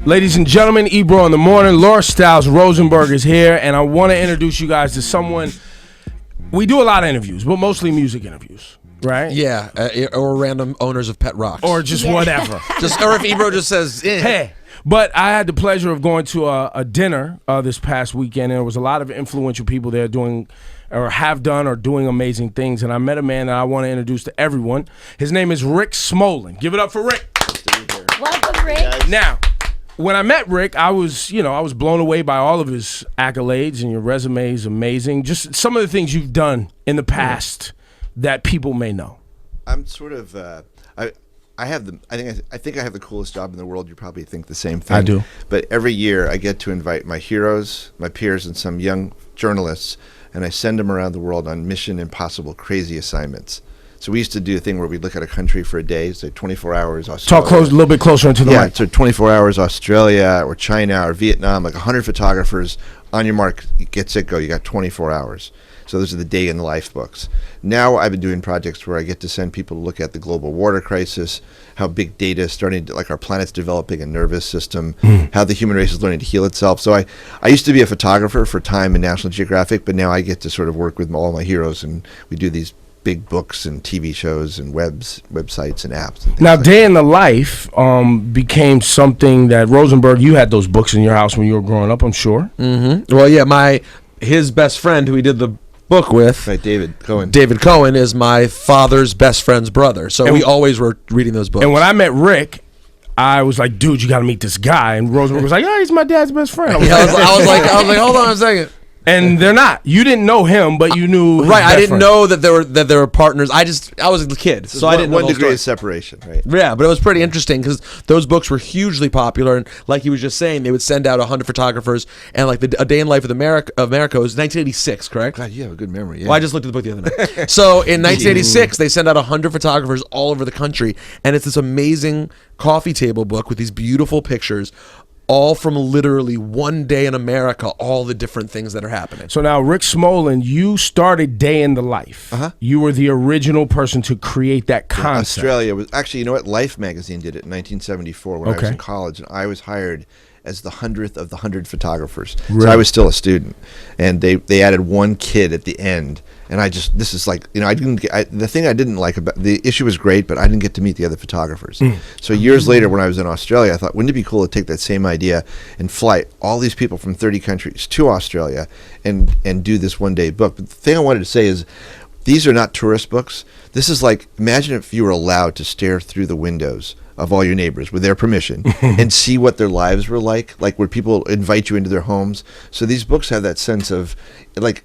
Ladies and gentlemen, Ebro in the morning. Laura Stiles Rosenberg is here, and I want to introduce you guys to someone. We do a lot of interviews, but mostly music interviews, right? Yeah, or random owners of pet rocks. Or just whatever. Or if Ebro just says, Hey. But I had the pleasure of going to a dinner this past weekend, and there was a lot of influential people there doing or have done or doing amazing things, and I met a man that I want to introduce to everyone. His name is Rick Smolan. Give it up for Rick. Welcome, Rick. Now, when I met Rick, I was blown away by all of his accolades, and your resume is amazing. Just some of the things you've done in the past that people may know. I'm sort of I think I have the coolest job in the world. You probably think the same thing. I do. But every year I get to invite my heroes, my peers, and some young journalists, and I send them around the world on Mission Impossible crazy assignments. So we used to do a thing where we'd look at a country for a day, say 24 hours. Australia. Talk a little bit closer into the mic. So 24 hours Australia or China or Vietnam, like 100 photographers. On your mark, get set, go. You got 24 hours. So those are the day in the life books. Now I've been doing projects where I get to send people to look at the global water crisis, how big data is starting to, like our planet's developing a nervous system, how the human race is learning to heal itself. So I used to be a photographer for Time and National Geographic, but now I get to sort of work with all my heroes, and we do these big books and TV shows and websites and apps. And Now, like Day in the Life became something that Rosenberg, you had those books in your house when you were growing up, I'm sure. Mm-hmm. Well, yeah, his best friend who he did the book with, right, David Cohen. David Cohen is my father's best friend's brother. So we always were reading those books. And when I met Rick, I was like, dude, you got to meet this guy. And Rosenberg was like, yeah, he's my dad's best friend. I was like, hold on a second. And they're not. You didn't know him, but you knew. Right, I didn't know that there were partners. I was a kid, so I didn't know one degree of separation, right? Yeah, but it was pretty interesting because those books were hugely popular, and like he was just saying, they would send out 100 photographers, and like A Day in Life of America was 1986, correct? God, you have a good memory. Yeah. Well, I just looked at the book the other night. So in 1986, they sent out 100 photographers all over the country, and it's this amazing coffee table book with these beautiful pictures, all from literally one day in America, all the different things that are happening. So now, Rick Smolan, you started Day in the Life. You were the original person to create that concept. Australia was actually, you know what? Life magazine did it in 1974 when I was in college, and I was hired as the 100th of the 100 photographers. Really? So I was still a student, and they added one kid at the end. And this is like, you know, the thing I didn't like about the issue was great, but I didn't get to meet the other photographers. So years later, when I was in Australia, I thought, wouldn't it be cool to take that same idea and fly all these people from 30 countries to Australia and do this one-day book? But the thing I wanted to say is, these are not tourist books. This is like, imagine if you were allowed to stare through the windows of all your neighbors with their permission and see what their lives were like where people invite you into their homes. So these books have that sense of, like,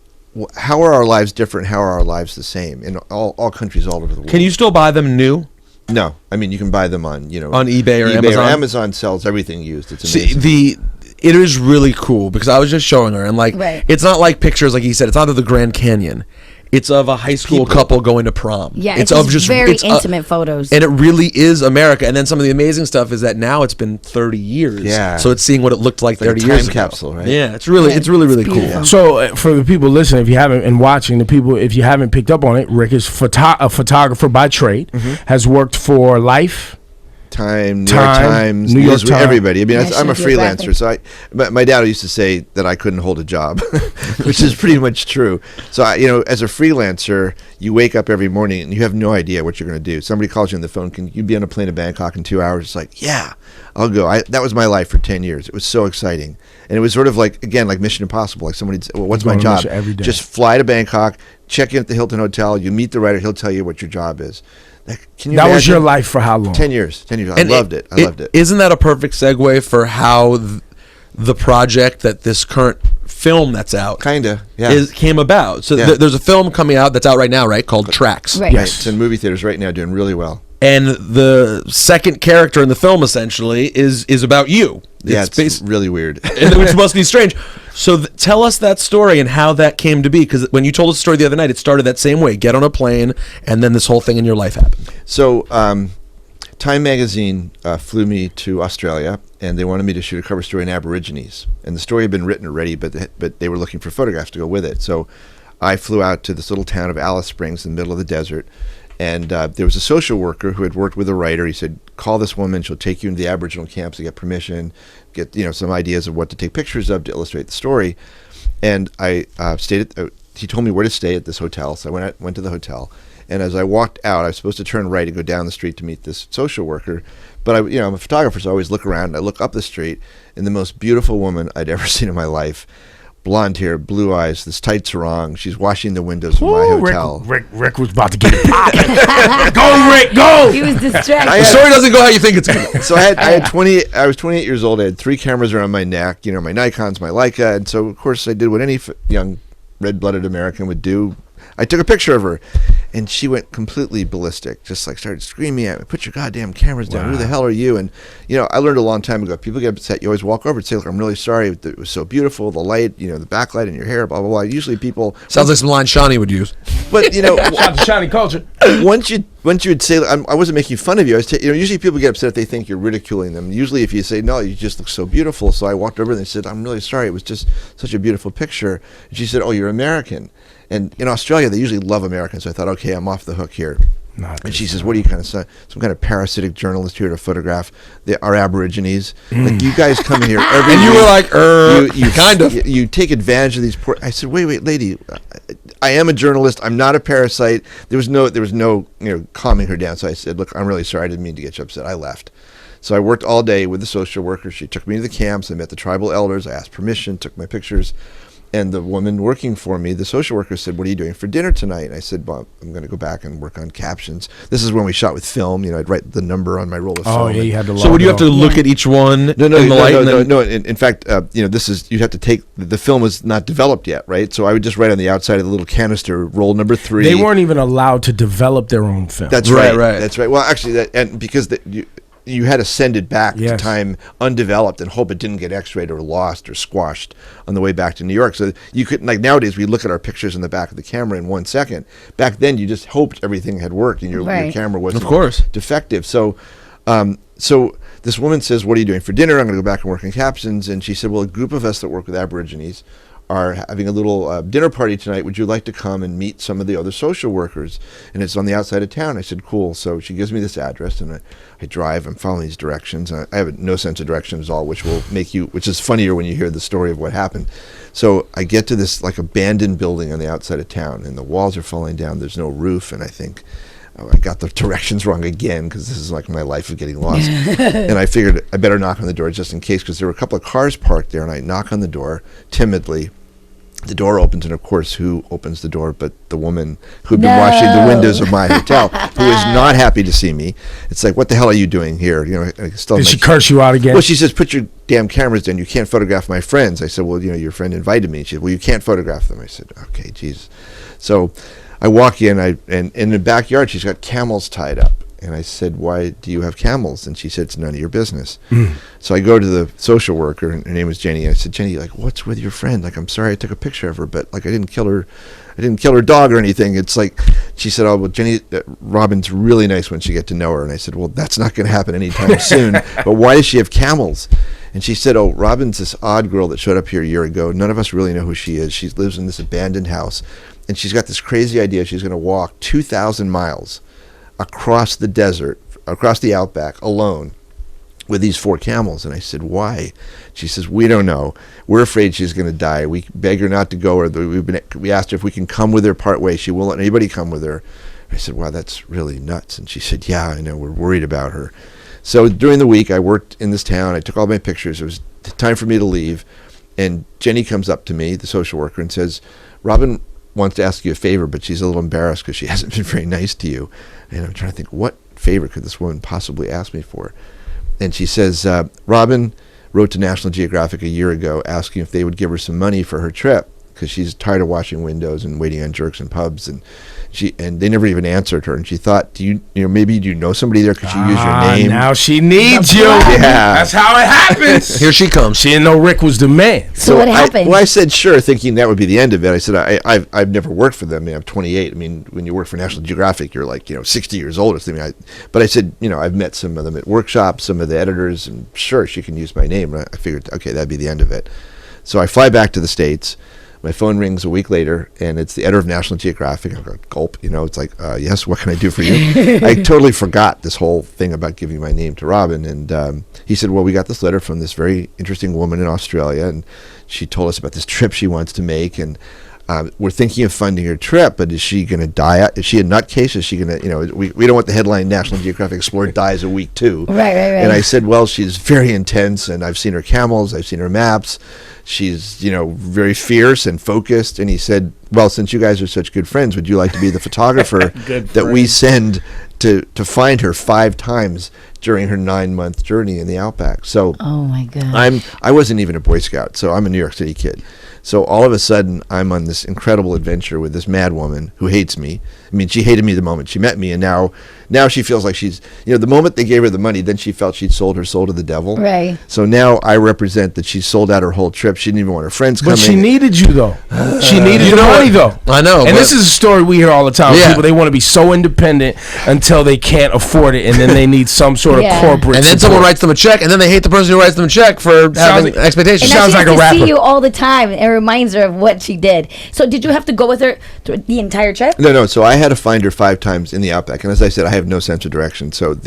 how are our lives different? How are our lives the same in all countries all over the world? Can you still buy them new? No, I mean you can buy them on on eBay or Amazon. Amazon sells everything used. It's amazing. It is really cool because I was just showing her, and it's not like pictures like he said. It's not of the Grand Canyon. It's of a high school couple going to prom. Yeah, it's of just very intimate photos. And it really is America. And then some of the amazing stuff is that now it's been 30 years. Yeah. So it's seeing what it looked like 30 years ago. Time capsule, right? Yeah, it's really cool. So for the people listening, if you haven't, and watching, if you haven't picked up on it, Rick is a photographer by trade, has worked for Life, Time, New York Times, everybody. I mean, I'm a freelancer, so my dad used to say that I couldn't hold a job, which is pretty much true. So, as a freelancer, you wake up every morning and you have no idea what you're going to do. Somebody calls you on the phone, can you be on a plane to Bangkok in 2 hours? It's like, yeah, I'll go. That was my life for 10 years. It was so exciting. And it was sort of like, again, like Mission Impossible. Like somebody'd say, well, what's my job? Every day. Just fly to Bangkok, check in at the Hilton Hotel, you meet the writer, he'll tell you what your job is. That was your life for how long? 10 years. 10 years. I loved it. Isn't that a perfect segue for how the project that this current film that's out came about? So there's a film coming out that's out right now, right? Called Tracks. Right. Yes. It's in movie theaters right now, doing really well. And the second character in the film essentially is about you. It's really weird. Which must be strange. So tell us that story and how that came to be, because when you told us the story the other night, it started that same way. Get on a plane, and then this whole thing in your life happened. So Time magazine flew me to Australia, and they wanted me to shoot a cover story on Aborigines. And the story had been written already, but they were looking for photographs to go with it. So I flew out to this little town of Alice Springs in the middle of the desert, and there was a social worker who had worked with a writer. He said, call this woman. She'll take you into the Aboriginal camps to get permission, get some ideas of what to take pictures of to illustrate the story. And I stayed at. He told me where to stay at this hotel, so I went to the hotel. And as I walked out, I was supposed to turn right and go down the street to meet this social worker. But I'm a photographer, so I always look around. And I look up the street, and the most beautiful woman I'd ever seen in my life, blonde hair, blue eyes, this tight sarong. She's washing the windows of my hotel. Rick was about to get it popping. Go, Rick, go! He was distracted. The story doesn't go how you think it's going to. So I was 28 years old. I had 3 cameras around my neck, my Nikons, my Leica. And so, of course, I did what any young red-blooded American would do. I took a picture of her, and she went completely ballistic, just like started screaming at me, "Put your goddamn cameras down. Who the hell are you?" And, I learned a long time ago, people get upset. You always walk over and say, "Look, I'm really sorry. It was so beautiful. The light, the backlight in your hair, blah, blah, blah." Usually people... Sounds like some line Shawnee would use. But, Shout to Shawnee culture. once you would say, I wasn't making fun of you. I was usually people get upset if they think you're ridiculing them. Usually if you say, "No, you just look so beautiful." So I walked over and they said, "I'm really sorry. It was just such a beautiful picture." And she said, "Oh, you're American." And in Australia, they usually love Americans. So I thought, okay, I'm off the hook here. And she says, "What are you some kind of parasitic journalist here to photograph our Aborigines? Like, you guys come in here every And you week. were like, you kind of. You take advantage of these poor." I said, wait, lady, I am a journalist. I'm not a parasite." There was no calming her down. So I said, "Look, I'm really sorry. I didn't mean to get you upset." I left. So I worked all day with the social worker. She took me to the camps. I met the tribal elders. I asked permission, took my pictures. And the woman working for me, the social worker, said, "What are you doing for dinner tonight?" And I said, "Well, I'm going to go back and work on captions." This is when we shot with film. I'd write the number on my roll of film. Oh, yeah, you had to. So would you have to look at each one? No. In In fact, this is, you'd have to take, the film was not developed yet, right? So I would just write on the outside of the little canister, roll number 3. They weren't even allowed to develop their own film. That's Right. That's right. Well, actually, because you had to send it back to time undeveloped and hope it didn't get x-rayed or lost or squashed on the way back to New York. So you couldn't, like nowadays, we look at our pictures in the back of the camera in 1 second. Back then, you just hoped everything had worked and your camera wasn't defective. So this woman says, "What are you doing for dinner?" "I'm going to go back and work on captions." And she said, "Well, a group of us that work with Aborigines are having a little dinner party tonight. Would you like to come and meet some of the other social workers? And it's on the outside of town." I said, "Cool." So she gives me this address, and I drive. I'm following these directions. I have no sense of direction at all, which is funnier when you hear the story of what happened. So I get to this like abandoned building on the outside of town, and the walls are falling down. There's no roof, and I think, oh, I got the directions wrong again, because this is like my life of getting lost. And I figured I better knock on the door just in case, because there were a couple of cars parked there, and I knock on the door timidly. The door opens, and of course, who opens the door but the woman who'd been washing the windows of my hotel, who is not happy to see me. It's like, "What the hell are you doing here?" Did she curse you out again? Well, she says, "Put your damn cameras down. You can't photograph my friends." I said, "Well, your friend invited me." She said, "Well, you can't photograph them." I said, "Okay, geez." So I walk in, and in the backyard, she's got camels tied up. And I said, "Why do you have camels?" And she said, "It's none of your business." So I go to the social worker, and her name was Jenny. And I said, "Jenny, like, what's with your friend? Like, I'm sorry I took a picture of her, but like, I didn't kill her dog or anything." It's like, she said, "Oh, well, Jenny, Robin's really nice once you get to know her." And I said, "Well, that's not going to happen anytime soon. But why does she have camels?" And she said, "Oh, Robin's this odd girl that showed up here a year ago. None of us really know who she is. She lives in this abandoned house. And she's got this crazy idea. She's going to walk 2,000 miles across the desert, across the Outback, alone, with these 4 camels." And I said, "Why?" She says, "We don't know. We're afraid she's going to die. We beg her not to go, or we asked her if we can come with her part way. She won't let anybody come with her." I said, "Wow, that's really nuts." And she said, "Yeah, I know. We're worried about her." So during the week, I worked in this town. I took all my pictures. It was time for me to leave. And Jenny comes up to me, the social worker, and says, "Robin wants to ask you a favor, but she's a little embarrassed because she hasn't been very nice to you." And I'm trying to think, what favor could this woman possibly ask me for? And she says, "Robin wrote to National Geographic a year ago asking if they would give her some money for her trip, because she's tired of washing windows and waiting on jerks in pubs." And they never even answered her. And she thought, maybe you know somebody there? Could you use your name? Now she needs you. Yeah. That's how it happens. Here she comes. She didn't know Rick was the man. So what happened? I said sure, thinking that would be the end of it. I said, I've never worked for them. I'm 28. I mean, when you work for National Geographic, you're like 60 years old or something. But I said, I've met some of them at workshops, some of the editors, and sure, she can use my name. I figured, okay, that'd be the end of it. So I fly back to the States. My phone rings a week later, and it's the editor of National Geographic. I go, gulp, it's like, yes, what can I do for you? I totally forgot this whole thing about giving my name to Robin. And he said, well, we got this letter from this very interesting woman in Australia, and she told us about this trip she wants to make, and we're thinking of funding her trip, but is she going to die? Is she a nutcase? Is she going to, we don't want the headline National Geographic Explorer dies a week too. Right. And I said, well, she's very intense, and I've seen her camels, I've seen her maps. She's, very fierce and focused. And he said, well, since you guys are such good friends, would you like to be the photographer that we send to find her 5 times during her 9-month journey in the Outback? So oh my God. I wasn't even a Boy Scout, so I'm a New York City kid. So all of a sudden, I'm on this incredible adventure with this mad woman who hates me. I mean, she hated me the moment she met me, and now she feels like she's, the moment they gave her the money, then she felt she'd sold her soul to the devil. Right. So now I represent that she sold out her whole trip. She didn't even want her friends coming. But she needed you, though. She needed the money, though. I know. And this is a story we hear all the time. Yeah. People, they want to be so independent until they can't afford it, and then they need some sort of corporate and then support. someone writes them a check, and then they hate the person who writes them a check for having expectations. And Sounds now like she a has to rapper. see you all the time. It reminds her of what she did. So did you have to go with her through the entire trip? No. So I had to find her 5 times in the Outback, and as I said, I have no sense of direction. So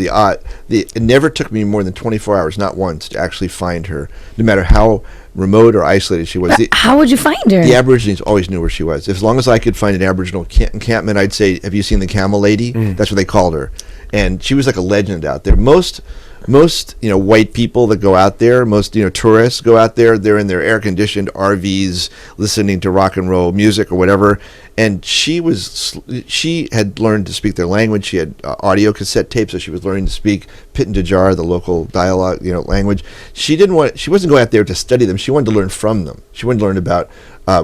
it never took me more than 24 hours, not once, to actually find her, no matter how remote or isolated she was. How would you find her? The Aborigines always knew where she was. As long as I could find an Aboriginal encampment, I'd say, have you seen the Camel Lady? That's what they called her. And she was like a legend out there. Most white people that go out there, most tourists go out there, they're in their air-conditioned RVs listening to rock and roll music or whatever. And she had learned to speak their language. She had audio cassette tapes, so she was learning to speak Pitjantjatjara, the local dialogue, language. She wasn't going out there to study them. She wanted to learn from them. She wanted to learn about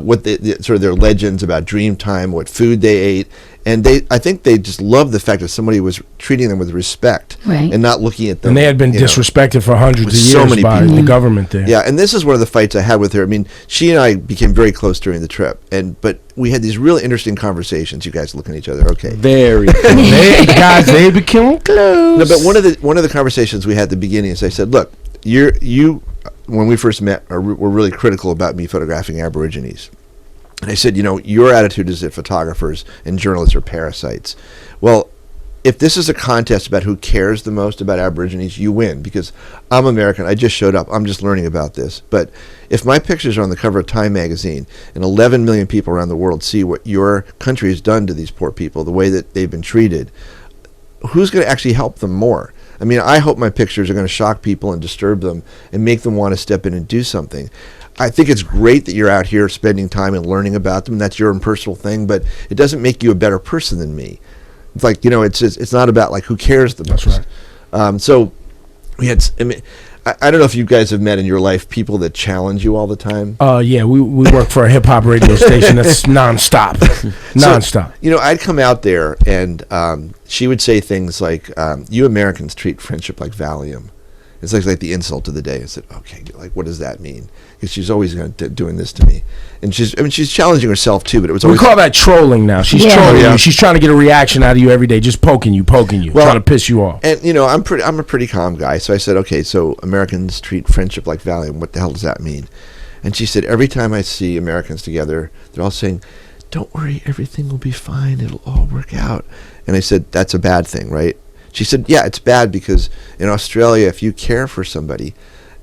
what sort of their legends about Dreamtime, what food they ate. And I think they just loved the fact that somebody was treating them with respect and not looking at them. And they had been disrespected for hundreds of years so many by people. the government there. Yeah, and this is one of the fights I had with her. I mean, she and I became very close during the trip, but we had these really interesting conversations. You guys looking at each other, okay? Very they became close. No, but one of the conversations we had at the beginning is I said, look, you when we first met were really critical about me photographing Aborigines. And I said, your attitude is that photographers and journalists are parasites. Well, if this is a contest about who cares the most about Aborigines, you win, because I'm American. I just showed up. I'm just learning about this. But if my pictures are on the cover of Time magazine and 11 million people around the world see what your country has done to these poor people, the way that they've been treated, who's going to actually help them more? I mean, I hope my pictures are going to shock people and disturb them and make them want to step in and do something. I think it's great that you're out here spending time and learning about them. That's your own personal thing, but it doesn't make you a better person than me. It's like, it's not about like who cares the most. That's right. So we had, I don't know if you guys have met in your life people that challenge you all the time. Yeah, we work for a hip hop radio station that's nonstop. Nonstop. So, I'd come out there and she would say things like, you Americans treat friendship like Valium. It's like the insult of the day. I said, okay, like, what does that mean? Because she's always doing this to me. And she's challenging herself too, but it was always... We call that trolling now. She's trolling you. She's trying to get a reaction out of you every day, just poking you, trying to piss you off. And, I'm a pretty calm guy. So I said, okay, so Americans treat friendship like Valium. What the hell does that mean? And she said, every time I see Americans together, they're all saying, don't worry, everything will be fine. It'll all work out. And I said, that's a bad thing, right? She said, yeah, it's bad because in Australia, if you care for somebody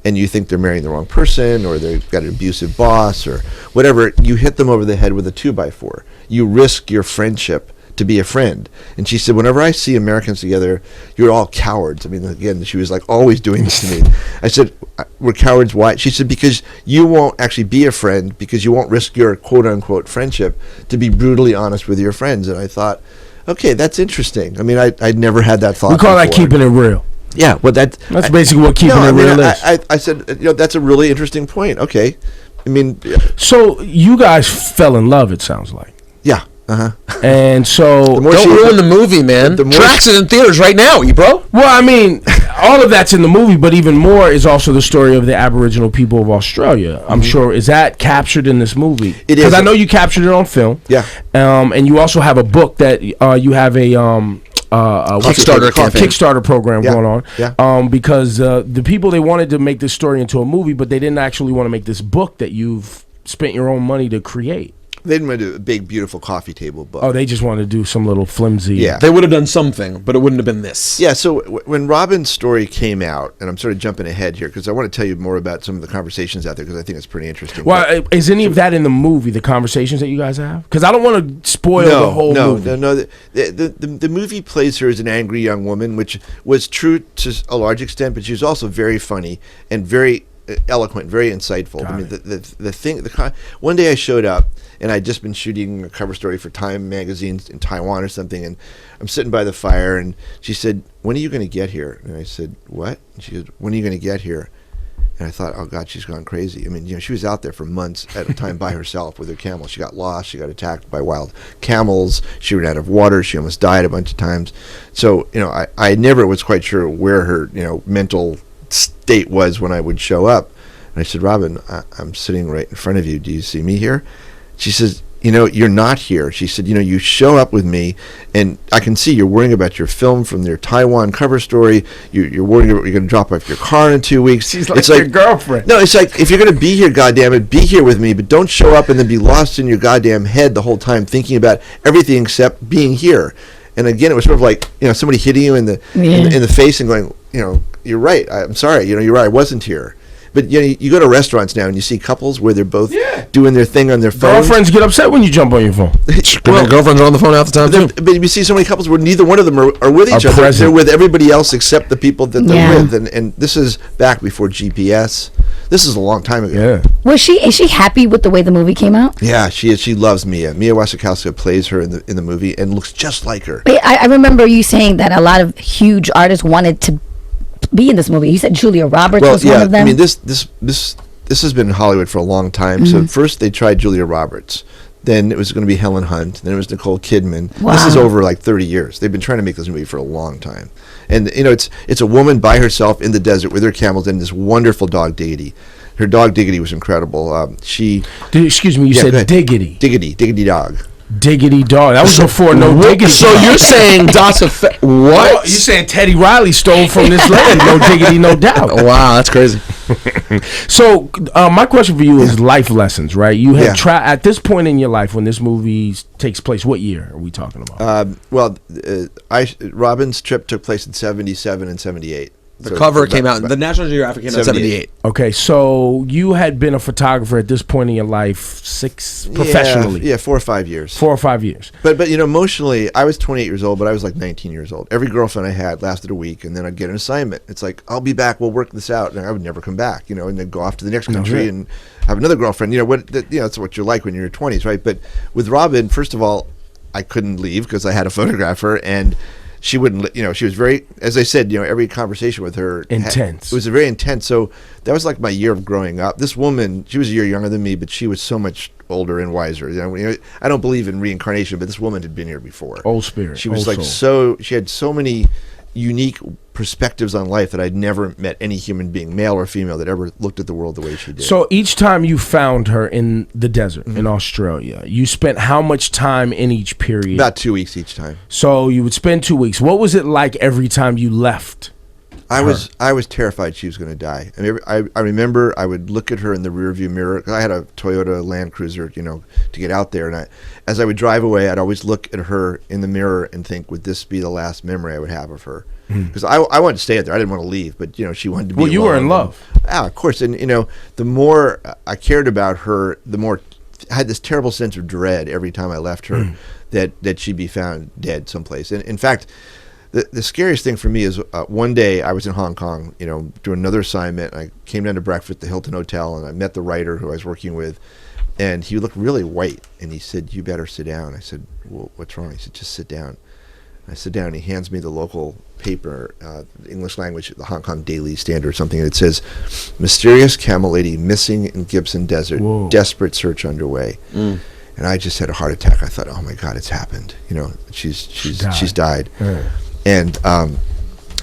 and you think they're marrying the wrong person or they've got an abusive boss or whatever, you hit them over the head with a 2x4. You risk your friendship to be a friend. And she said, whenever I see Americans together, you're all cowards. I mean, again, she was like always doing this to me. I said, we're cowards. Why? She said, because you won't actually be a friend, because you won't risk your quote-unquote friendship to be brutally honest with your friends. And I thought, okay, that's interesting. I mean, I'd never had that thought. We call that before. keeping it real. Yeah, well, that's basically what keeping it real is. I said, that's a really interesting point. Okay, I mean, so you guys fell in love. It sounds like. Yeah. Uh-huh. And so don't ruin the movie, man. Tracks it in theaters right now, Ebro. Well, I mean, all of that's in the movie, but even more is also the story of the Aboriginal people of Australia. I'm sure, is that captured in this movie? It is. Because I know you captured it on film. Yeah. And you also have a book that you have a Kickstarter program going on. Yeah. Because the people, they wanted to make this story into a movie, but they didn't actually want to make this book that you've spent your own money to create? They didn't want to do a big, beautiful coffee table book. Oh, they just wanted to do some little flimsy. Yeah. They would have done something, but it wouldn't have been this. Yeah, so when Robin's story came out, and I'm sort of jumping ahead here because I want to tell you more about some of the conversations out there because I think it's pretty interesting. Well, is any of that in the movie, the conversations that you guys have? Because I don't want to spoil the whole movie. No. The movie plays her as an angry young woman, which was true to a large extent, but she was also very funny and very eloquent, very insightful. I mean, one day I showed up, and I'd just been shooting a cover story for Time magazine in Taiwan or something, and I'm sitting by the fire, and she said, "When are you going to get here?" And I said, "What?" And she said, "When are you going to get here?" And I thought, oh God, she's gone crazy. I mean, she was out there for months at a time by herself with her camel. She got lost. She got attacked by wild camels. She ran out of water. She almost died a bunch of times. So, I never was quite sure where her, mental state was when I would show up. And I said, "Robin, I'm sitting right in front of you. Do you see me here?" She says, "You're not here." She said, "You show up with me, and I can see you're worrying about your film from their Taiwan cover story. You're worrying about you're going to drop off your car in 2 weeks." She's like your girlfriend. No, it's like, if you're going to be here, goddammit, be here with me, but don't show up and then be lost in your goddamn head the whole time thinking about everything except being here. And again, it was sort of like, somebody hitting you in the face and going, "You're right. I'm sorry. You're right. I wasn't here." But you go to restaurants now and you see couples where they're both doing their thing on their phone. Girlfriends get upset when you jump on your phone. Well, girlfriends are on the phone half the time too. But you see so many couples where neither one of them are with each other. Present. They're with everybody else except the people that they're with. And this is back before GPS. This is a long time ago. Yeah. Is she happy with the way the movie came out? Yeah, she is. She loves Mia. Mia Wasikowska plays her in the movie and looks just like her. I remember you saying that a lot of huge artists wanted to be in this movie. You said Julia Roberts was one of them. I mean, this has been in Hollywood for a long time. So first they tried Julia Roberts. Then it was going to be Helen Hunt. Then it was Nicole Kidman. Wow. This is over like 30 years. They've been trying to make this movie for a long time. And it's a woman by herself in the desert with her camels and this wonderful dog Diggity. Her dog Diggity was incredible. Excuse me, you said Diggity. Diggity dog. Diggity dog. That was before No Diggity. So you're saying Das Effect? What? Oh, you're saying Teddy Riley stole from this land? No diggity, no doubt. Wow, that's crazy. So my question for you is life lessons, right? You have at this point in your life when this movie takes place. What year are we talking about? Robin's trip took place in 77 and 78. The cover came out. The National Geographic came out in 78. Okay, so you had been a photographer at this point in your life professionally. Yeah, 4 or 5 years. 4 or 5 years. But emotionally, I was 28 years old, but I was like 19 years old. Every girlfriend I had lasted a week, and then I'd get an assignment. It's like, I'll be back, we'll work this out, and I would never come back, and then go off to the next country and have another girlfriend. That's what you're like when you're in your 20s, right? But with Robin, first of all, I couldn't leave because I had to photograph her, and she wouldn't, she was very, as I said, every conversation with her. Intense. It was very intense. So that was like my year of growing up. This woman, she was a year younger than me, but she was so much older and wiser. I don't believe in reincarnation, but this woman had been here before. Old spirit. She was she had so many unique perspectives on life that I'd never met any human being, male or female, that ever looked at the world the way she did. So each time you found her in the desert in Australia, you spent how much time in each period? About 2 weeks each time. So you would spend 2 weeks. What was it like every time you left? I was terrified she was going to die. I mean, I remember I would look at her in the rearview mirror. 'Cause I had a Toyota Land Cruiser, to get out there. And as I would drive away, I'd always look at her in the mirror and think, would this be the last memory I would have of her? Because I wanted to stay out there. I didn't want to leave, but she wanted to be. Well, you were in love. Of course. And the more I cared about her, the more I had this terrible sense of dread every time I left her that she'd be found dead someplace. And in fact, the scariest thing for me is one day I was in Hong Kong, doing another assignment. I came down to breakfast at the Hilton Hotel, and I met the writer who I was working with, and he looked really white, and he said, "You better sit down." I said, "Well, what's wrong?" He said, "Just sit down." I sit down, and he hands me the local paper, English language, the Hong Kong Daily Standard or something, and it says, "Mysterious camel lady missing in Gibson Desert. Whoa. Desperate search underway." And I just had a heart attack. I thought, oh my God, it's happened. She's died. And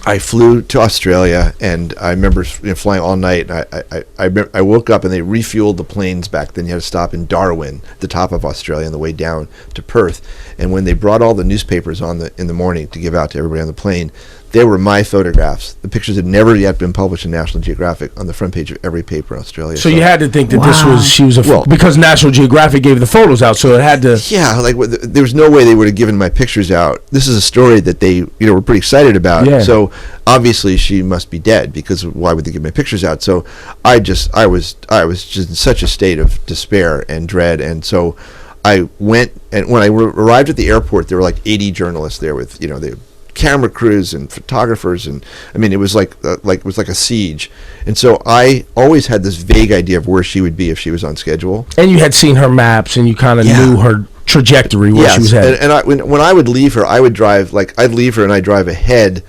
I flew to Australia, and I remember flying all night. I woke up, and they refueled the planes back then. You had to stop in Darwin, the top of Australia, on the way down to Perth. And when they brought all the newspapers in the morning to give out to everybody on the plane, They were my photographs. The pictures had never yet been published in National Geographic on the front page of every paper in Australia. So you had to think that she was because National Geographic gave the photos out, so it had to. Yeah, like there was no way they would have given my pictures out. This is a story that they were pretty excited about. Yeah. So obviously she must be dead, because why would they give my pictures out? So I was just in such a state of despair and dread, and so I went, and when I arrived at the airport, there were like 80 journalists there with the camera crews and photographers, and I mean it was like a siege. And so I always had this vague idea of where she would be if she was on schedule. And you had seen her maps, and you kind of knew her trajectory where she was headed. And when I would leave her, I would drive I'd leave her and I'd drive ahead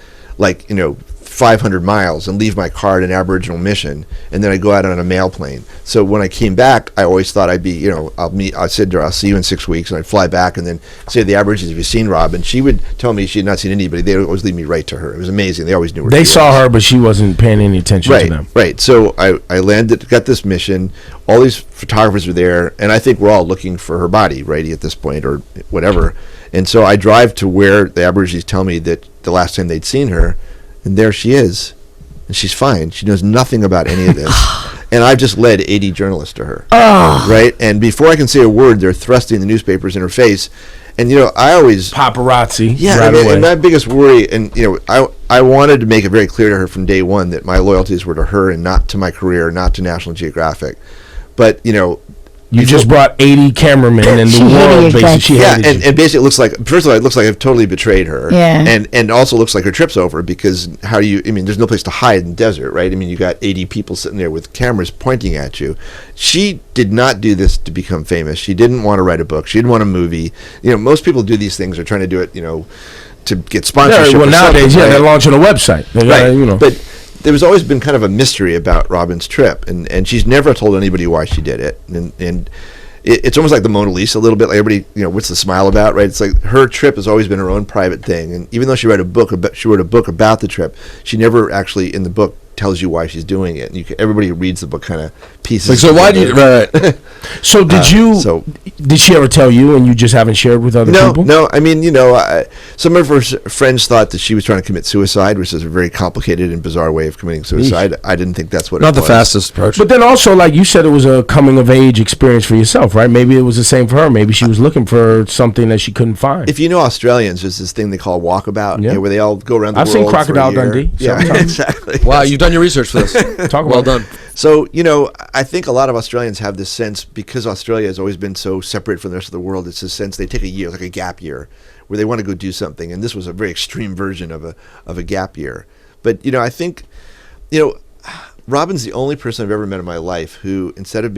500 miles and leave my car at an Aboriginal mission, and then I go out on a mail plane. So when I came back, I always thought I'd be, I said to her, I'll see you in 6 weeks, and I'd fly back and then say to the Aborigines, have you seen Rob? And she would tell me she had not seen anybody. They would always lead me right to her. It was amazing. They always knew where they she saw was. her, but she wasn't paying any attention to them. Right. So I landed, got this mission. All these photographers were there, and I think we're all looking for her body, right, at this point, or whatever. And so I drive to where the Aborigines tell me that the last time they'd seen her, and there she is. And she's fine. She knows nothing about any of this. And I've just led 80 journalists to her. Right? And before I can say a word, they're thrusting the newspapers in her face. And, I always... Paparazzi. Yeah, right away. And my biggest worry, and, I wanted to make it very clear to her from day one that my loyalties were to her and not to my career, not to National Geographic. But, you just brought 80 cameramen in the world, basically. And basically it looks like, first of all, it looks like I've totally betrayed her. Yeah. And also looks like her trip's over, because there's no place to hide in the desert, right? I mean, you got 80 people sitting there with cameras pointing at you. She did not do this to become famous. She didn't want to write a book. She didn't want a movie. Most people do these things, are trying to do it, to get sponsorship. Well, nowadays, they're launching a website. But there's always been kind of a mystery about Robin's trip, and she's never told anybody why she did it. And it's almost like the Mona Lisa a little bit. Like everybody, what's the smile about, right? It's like her trip has always been her own private thing. And even though she wrote a book about the trip, she never actually in the book tells you why she's doing it. And everybody who reads the book kind of pieces. So why do you? Right. So did she ever tell you, and you just haven't shared with other people? No. I mean, some of her friends thought that she was trying to commit suicide, which is a very complicated and bizarre way of committing suicide. I didn't think that's what. Not the fastest approach. But then also, like you said, it was a coming of age experience for yourself, right? Maybe it was the same for her. Maybe she was looking for something that she couldn't find. If you know Australians, there's this thing they call walkabout, where they all go around the world. I've seen Crocodile Dundee. Yeah, exactly. Wow, you've done your research for this. Well done. So, I think a lot of Australians have this sense, because Australia has always been so separate from the rest of the world, it's a sense they take a year, like a gap year, where they want to go do something. And this was a very extreme version of a gap year. But, I think, Robin's the only person I've ever met in my life who, instead of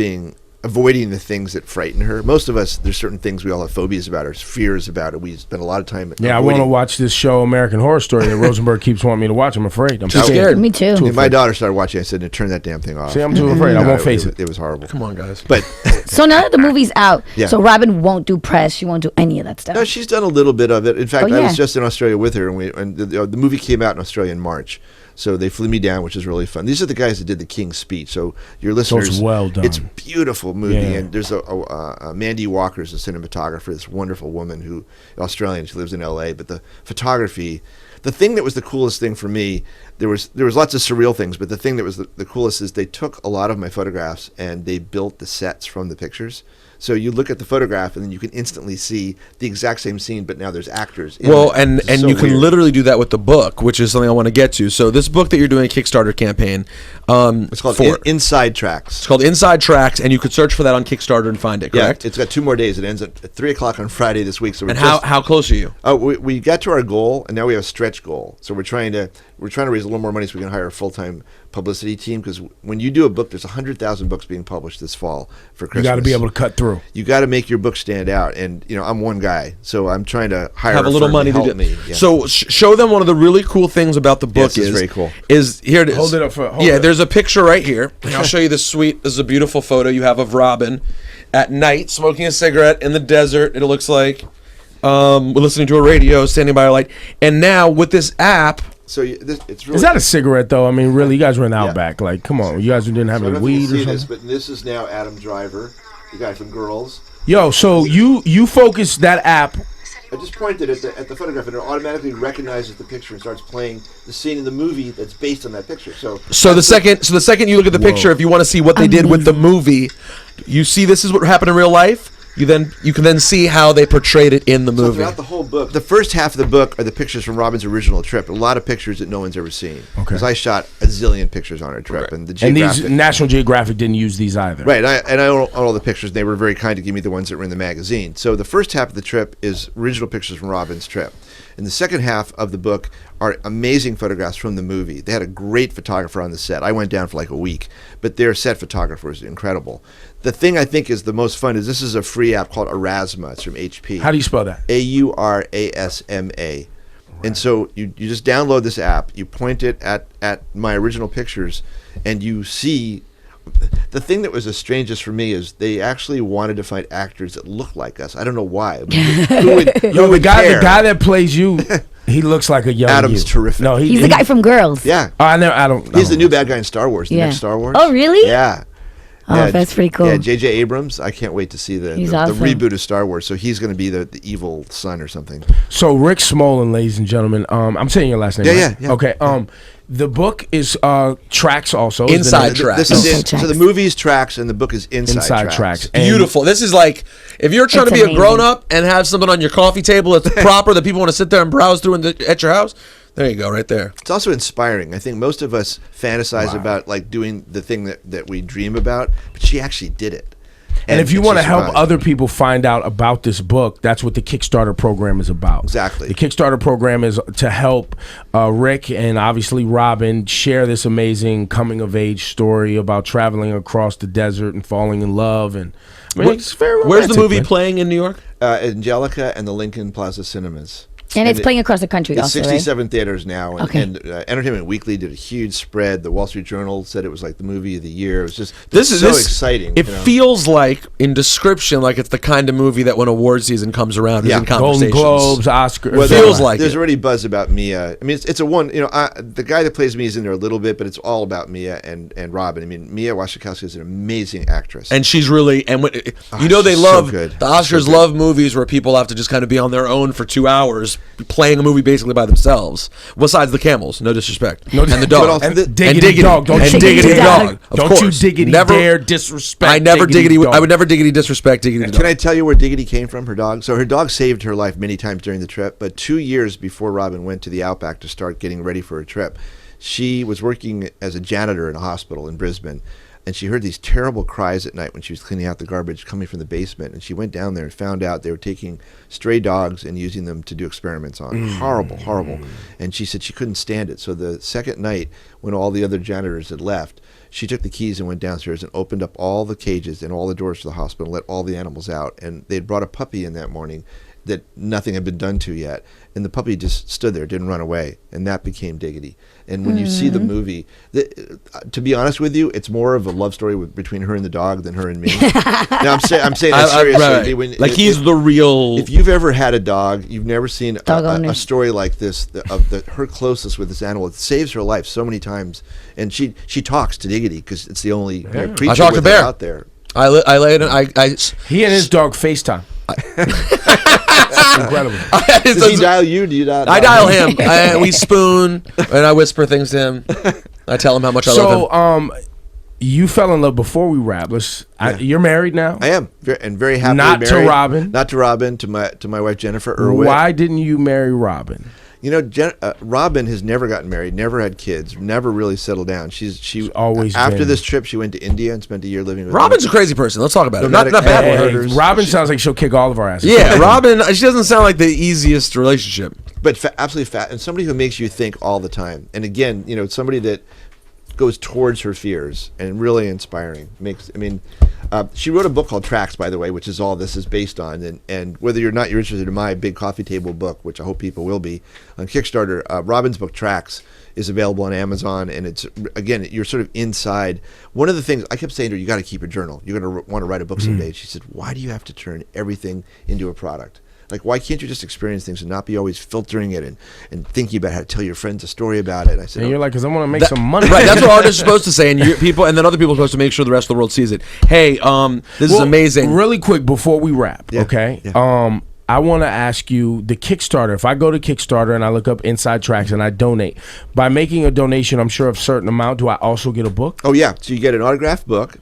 avoiding the things that frighten her. Most of us, there's certain things we all have phobias about or fears about it. We spend a lot of time I want to watch this show, American Horror Story, that Rosenberg keeps wanting me to watch. I'm afraid. I'm too scared. Me too. And my daughter started watching. I said, turn that damn thing off. See, I'm too afraid. I won't face it. It was horrible. Come on, guys. But so now that the movie's out, so Robin won't do press. She won't do any of that stuff. No, she's done a little bit of it. In fact, I was just in Australia with her, and the movie came out in Australia in March. So they flew me down, which is really fun. These are the guys that did the King's Speech. So your listeners, it's well done. It's a beautiful movie, and there's a Mandy Walker's a cinematographer. This wonderful woman who Australian. She lives in L.A. But the photography, the thing that was the coolest thing for me, there was lots of surreal things, but the thing that was the coolest is they took a lot of my photographs and they built the sets from the pictures. So you look at the photograph and then you can instantly see the exact same scene, but now there's actors. Well, and you can literally do that with the book, which is something I want to get to. So this book that you're doing a Kickstarter campaign, it's called Inside Tracks. It's called Inside Tracks, and you could search for that on Kickstarter and find it. Correct? Yeah, it's got 2 more days. It ends at 3:00 on Friday this week. So how close are you? We got to our goal, and now we have a stretch goal. So we're trying to raise a little more money so we can hire a full-time publicity team, because when you do a book, there's 100,000 books being published this fall for Christmas. You got to be able to cut through. You got to make your book stand out, and I'm one guy, so I'm trying to hire a little money to help me. Yeah. So show them one of the really cool things about the book. Yes, it's very cool. Here it is. Hold it up. There's a picture right here. I'll show you this sweet. This is a beautiful photo you have of Robin at night smoking a cigarette in the desert. It looks like we're listening to a radio, standing by a light, and now with this app. So it's really. Is that a cigarette though? I mean, really, you guys were in Outback. Like, come on, you guys didn't have any weed or something. But this is now Adam Driver, the guy from Girls. Yo, so you focus that app I just pointed at the photograph, and it automatically recognizes the picture and starts playing the scene in the movie that's based on that picture. So the second you look at the picture, if you want to see what they did with the movie, you see this is what happened in real life. You can then see how they portrayed it in the movie. Throughout the whole book, the first half of the book are the pictures from Robin's original trip. A lot of pictures that no one's ever seen. Because I shot a zillion pictures on our trip, and these National Geographic didn't use these either. Right, and I own all the pictures. And they were very kind to give me the ones that were in the magazine. So the first half of the trip is original pictures from Robin's trip. And the second half of the book are amazing photographs from the movie. They had a great photographer on the set. I went down for like a week, but their set photographer was incredible. The thing I think is the most fun is this is a free app called Aurasma. It's from HP. How do you spell that? Aurasma. And so you just download this app, you point it at my original pictures, and you see. The thing that was the strangest for me is they actually wanted to find actors that look like us. I don't know why. The guy that plays you, he looks like a young Adam's terrific. No, he's the guy from Girls. Yeah. I don't. He's the new bad guy in Star Wars. The next Star Wars. Oh, really? Yeah. Oh, that's pretty cool. Yeah, J.J. Abrams. I can't wait to see the awesome. reboot of Star Wars. So he's going to be the evil son or something. So Rick Smolan, ladies and gentlemen. I'm saying your last name. Right? Yeah. Okay. The book is Tracks also. Inside Tracks. So the movie's Tracks and the book is Inside Tracks. Beautiful. This is like, if you're trying to be a grown-up and have something on your coffee table that's proper that people want to sit there and browse through at your house, there you go, right there. It's also inspiring. I think most of us fantasize about like doing the thing that we dream about, but she actually did it. And if you want to help other people find out about this book, that's what the Kickstarter program is about. Exactly. The Kickstarter program is to help Rick and obviously Robin share this amazing coming-of-age story about traveling across the desert and falling in love. And it's very romantic. Where's the movie playing in New York? Angelica and the Lincoln Plaza Cinemas. And it's playing across the country it's also, 67 right? theaters now. And Entertainment Weekly did a huge spread. The Wall Street Journal said it was like the movie of the year. It was just so exciting. It feels like, in description, like it's the kind of movie that when award season comes around is in conversations. Golden Globes, Oscars. Well, feels like there's already buzz about Mia. I mean, it's a one. The guy that plays Mia is in there a little bit, but it's all about Mia and Robin. I mean, Mia Wasikowska is an amazing actress, and she's really they love the Oscars love movies where people have to just kind of be on their own for 2 hours playing a movie basically by themselves. Besides the camels, no disrespect, and the dog, and diggity dog. Don't you diggity dog. Don't you diggity dare disrespect. I never diggity. I would never diggity disrespect diggity dog. Can I tell you where Diggity came from? Her dog. So her dog saved her life many times during the trip. But 2 years before Robin went to the Outback to start getting ready for her trip, she was working as a janitor in a hospital in Brisbane. And she heard these terrible cries at night when she was cleaning out the garbage coming from the basement. And she went down there and found out they were taking stray dogs and using them to do experiments on. Horrible. And she said she couldn't stand it. So the second night, when all the other janitors had left, she took the keys and went downstairs and opened up all the cages and all the doors to the hospital, let all the animals out. And they'd brought a puppy in that morning that nothing had been done to yet. And the puppy just stood there, didn't run away. And that became Diggity. And when you see the movie, to be honest with you, it's more of a love story between her and the dog than her and me. Now, I'm saying that seriously. Right. He's the real... If you've ever had a dog, you've never seen a story like this, of her closeness with this animal. It saves her life so many times. And she talks to Diggity because it's the only creature out there. He and his dog FaceTime. Incredible. Does he dial you? Do you dial? I dial him. We spoon, and I whisper things to him. I tell him how much I love him. You fell in love before we wrap. You're married now. I am, and very happily married. Not to Robin. To my wife Jennifer Irwin. Why didn't you marry Robin? Robin has never gotten married, never had kids, never really settled down. She's always after this trip. She went to India and spent a year living with Robin's a crazy person. Let's talk about it. Not bad. Robin sounds like she'll kick all of our asses. Yeah, Robin. She doesn't sound like the easiest relationship, but absolutely fat, and somebody who makes you think all the time. And again, somebody that goes towards her fears and really inspiring. She wrote a book called Tracks, by the way, which is all this is based on. And whether you're interested in my big coffee table book, which I hope people will be, on Kickstarter, Robin's book Tracks is available on Amazon. And it's, again, you're sort of inside. One of the things I kept saying to her, you got to keep a journal. You're going to want to write a book someday. She said, why do you have to turn everything into a product? Like, why can't you just experience things and not be always filtering it and thinking about how to tell your friends a story about it? And I said, you're like, because I want to make some money. Right, that's what artists are supposed to say, and and then other people are supposed to make sure the rest of the world sees it. Hey, this is amazing. Really quick before we wrap, okay? Yeah. I want to ask you the Kickstarter. If I go to Kickstarter and I look up Inside Tracks and I donate, by making a donation, I'm sure of a certain amount, do I also get a book? Oh yeah, so you get an autographed book.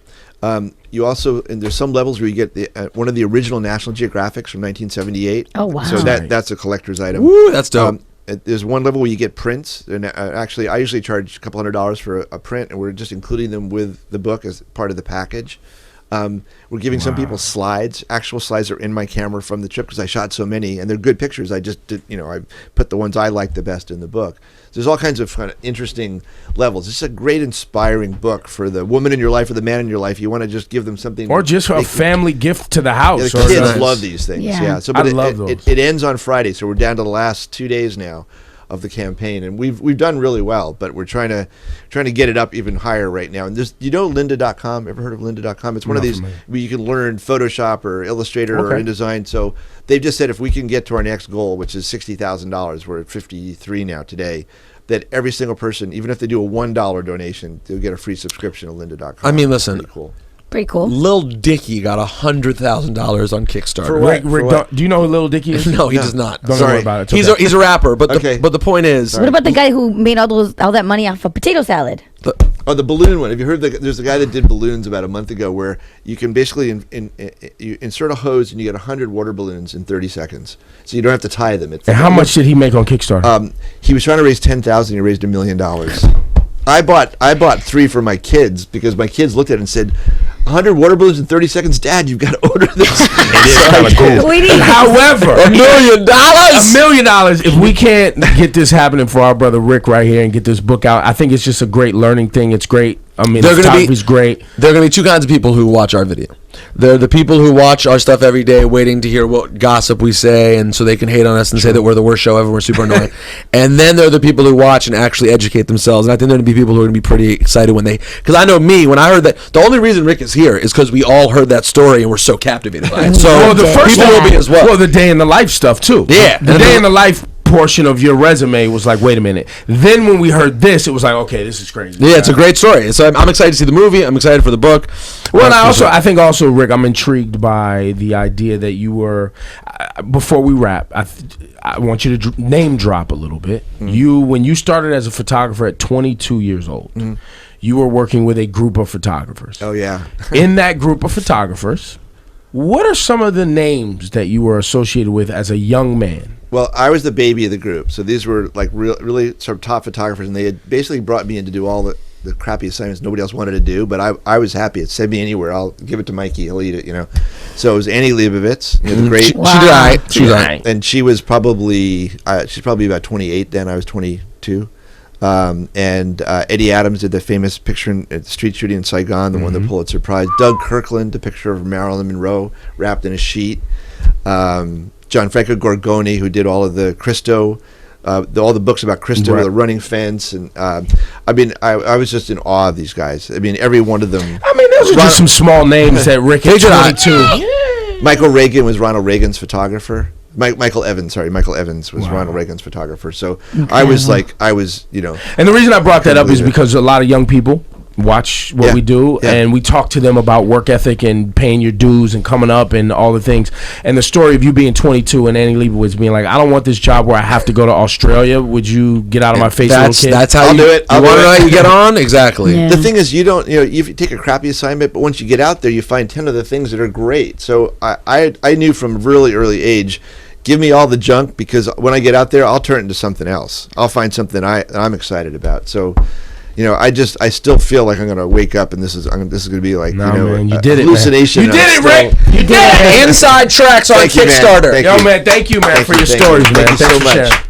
You also, and there's some levels where you get one of the original National Geographics from 1978. Oh wow! So that's a collector's item. Woo, that's dope. There's one level where you get prints, and actually, I usually charge a couple $100 for a print, and we're just including them with the book as part of the package. We're giving some people slides. Actual slides are in my camera from the trip because I shot so many, and they're good pictures. I just did, I put the ones I like the best in the book. So there's all kinds of kind of interesting levels. It's a great, inspiring book for the woman in your life or the man in your life. You want to just give them something, or just a family gift to the house. Yeah, the kids love these things. Yeah. So, but I love those. It ends on Friday, so we're down to the last 2 days now of the campaign, and we've done really well, but we're trying to get it up even higher right now. And there's, lynda.com, ever heard of lynda.com? It's one of these where you can learn Photoshop or Illustrator or InDesign. So they've just said if we can get to our next goal, which is $60,000, we're at 53 now today, that every single person, even if they do a $1 donation, they'll get a free subscription to lynda.com. I mean, listen. Pretty cool. Pretty cool. Lil Dicky got $100,000 on Kickstarter. For what? Rick, do you know who Lil Dicky is? No, he does not. Don't worry about it. He's a rapper, but the point is, What about the guy who made all that money off of potato salad? The balloon one. Have you heard? There's a guy that did balloons about a month ago, where you can basically you insert a hose and you get 100 water balloons in 30 seconds, so you don't have to tie them. And how much did he make on Kickstarter? He was trying to raise $10,000. He raised $1 million. I bought 3 for my kids because my kids looked at it and said, 100 water balloons in 30 seconds, Dad, you've got to order this. It is kind of cool. However, $1 million. $1 million. If we can't get this happening for our brother Rick right here and get this book out, I think it's just a great learning thing. It's great. I mean, the photography's great. There are going to be 2 kinds of people who watch our video. They're the people who watch our stuff every day, waiting to hear what gossip we say, and so they can hate on us and say that we're the worst show ever, we're super annoying. And then there are the people who watch and actually educate themselves. And I think there are going to be people who are going to be pretty excited because I know me, when I heard that, the only reason Rick is here is because we all heard that story and we're so captivated by it. So the first people will be as well. Well, the day in the life stuff too. Yeah, the day in the life portion of your resume was like, wait a minute. Then when we heard this, it was like, okay, this is crazy. Yeah, it's a great story. So I'm excited to see the movie. I'm excited for the book. Well, I think also, Rick, I'm intrigued by the idea that you were. Before we wrap, I want you to name drop a little bit. When you started as a photographer at 22 years old, you were working with a group of photographers. Oh yeah. In that group of photographers, what are some of the names that you were associated with as a young man? Well, I was the baby of the group, so these were like really sort of top photographers, and they had basically brought me in to do all the crappy assignments nobody else wanted to do, but I was happy. It send me anywhere. I'll give it to Mikey. He'll eat it, So it was Annie Leibovitz, the great. Wow. She did all right. She did all right. And she was probably about 28 then. I was 22. And Eddie Adams did the famous picture at the street shooting in Saigon, the one that Pulitzer Prize. Doug Kirkland, the picture of Marilyn Monroe wrapped in a sheet. Gianfranco Gorgoni, who did all of the Christo, all the books about Christo, the running fence, and I was just in awe of these guys. I mean, every one of them. I mean, those are just some small names that Rick at 22. Michael Reagan was Ronald Reagan's photographer. Michael Evans was Ronald Reagan's photographer. So I was. And the reason I brought that up is because a lot of young people watch what we do, and we talk to them about work ethic and paying your dues and coming up and all the things. And the story of you being 22 and Annie Leibovitz being like, I don't want this job where I have to go to Australia. Would you get out of my face, little kid? That's how I'll do it. You want to know how you get on? Exactly. Yeah. The thing is, you don't, if you take a crappy assignment, but once you get out there, you find 10 other things that are great. So I knew from a really early age, give me all the junk, because when I get out there, I'll turn it into something else. I'll find something I'm excited about. So, I still feel like I'm going to wake up and this is going to be like, man, you did it, hallucination. Man. You did it, Rick. You did it. Inside Tracks on Kickstarter. Man. Thank you, man, for your stories, man. Thank you so much.